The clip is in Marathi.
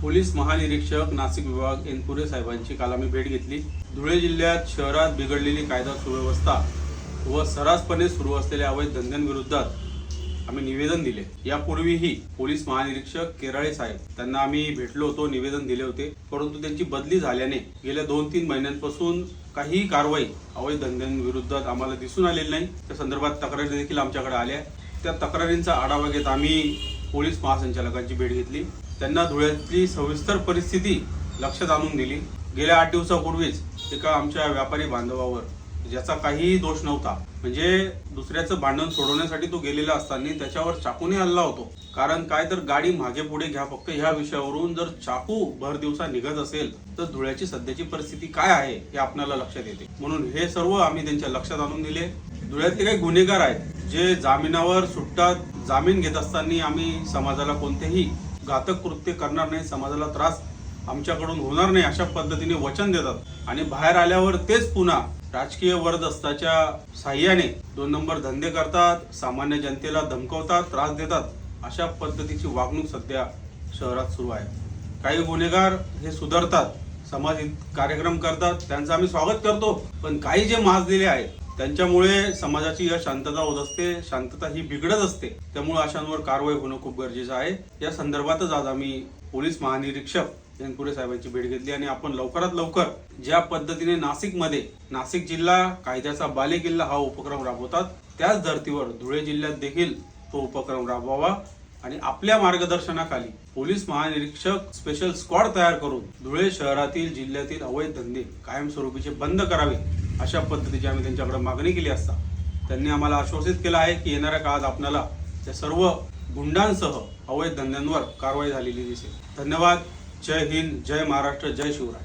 पोलीस महानिरीक्षक नाशिक विभाग एनपुरे साहेबांची काल आम्ही भेट घेतली। धुळे जिल्ह्यात शहरात बिघडलेली कायदा सुव्यवस्था व सर्रासपणे सुरू असलेल्या अवैध धंद्यांविरोधात आम्ही निवेदन दिले। यापूर्वीही पोलीस महानिरीक्षक केराळे साहेब त्यांना आम्ही भेटलो होतो, निवेदन दिले होते, परंतु त्यांची बदली झाल्याने गेल्या 2-3 महिन्यांपासून काही कारवाई अवैध धंद्यांविरोधात आम्हाला दिसून आलेली नाही। त्या संदर्भात तक्रारी देखील आमच्याकडे आल्या। त्या तक्रारींचा आढावा घेत आम्ही पोलीस महासंचालकांची भेट घेतली। त्यांना धुळ्यातली सविस्तर परिस्थिती लक्षात आणून दिली। गेल्या 8 दिवसापूर्वीच एका आमच्या व्यापारी बांधवावर, ज्याचा काही दोष नव्हता, म्हणजे दुसऱ्याचं भांडण सोडवण्यासाठी तो गेलेला असताना त्याच्यावर चाकूने हल्ला होतो। कारण काय तर गाडी मागे पुढे घ्या फक्त ह्या विषयावरून जर चाकू भर दिवसा निघत असेल तर धुळ्याची सध्याची परिस्थिती काय आहे हे आपल्याला लक्षात येते। म्हणून हे सर्व आम्ही त्यांच्या लक्षात आणून दिले। धुळ्यातले काही गुन्हेगार आहेत जे जामिनावर सुटतात, जामीन घेत असताना आम्ही समाजाला कोणतेही घातक कृत्य करणार नाही, समाजाला त्रास आमच्याकडून होणार नाही अशा पद्धतीने वचन देतात आणि बाहेर आल्यावर तेच पुन्हा राजकीय वरदहस्ताच्या साह्याने 2 नंबर धंदे करतात, सामान्य जनतेला धमकवतात, त्रास देतात। अशा पद्धतीची वागणूक सध्या शहरात सुरू आहे। काही गुन्हेगार हे सुधारतात, सामाजिक कार्यक्रम करतात, त्यांचं आम्ही स्वागत करतो, पण काही जे माजलेले आहेत त्यांच्यामुळे समाजाची अशांतता होत असते, शांतता ही बिघडत असते। त्यामुळे अशांवर कारवाई होणं खूप गरजेचं आहे। या संदर्भातच आज आम्ही पोलीस महानिरीक्षक एनपुरे साहेबांची भेट घेतली आणि आपण लवकरात लवकर ज्या पद्धतीने नाशिक जिल्हा कायद्याचा बालेकिल्ला हा उपक्रम राबवतात, त्याच धर्तीवर धुळे जिल्ह्यात देखील तो उपक्रम राबवावा आणि आपल्या मार्गदर्शनाखाली पोलीस महानिरीक्षक स्पेशल स्क्वॉड तयार करून धुळे शहरातील जिल्ह्यातील अवैध धंदे कायमस्वरूपीचे बंद करावे अशा पद्धतीची आम्ही त्यांच्याकडे मागणी केली असता त्यांनी आम्हाला आश्वासित केलं आहे की येणाऱ्या काळात आपल्याला त्या सर्व गुंडांसह अवैध धंद्यांवर कारवाई झालेली दिसेल। धन्यवाद। जय हिंद, जय महाराष्ट्र, जय शिवराय।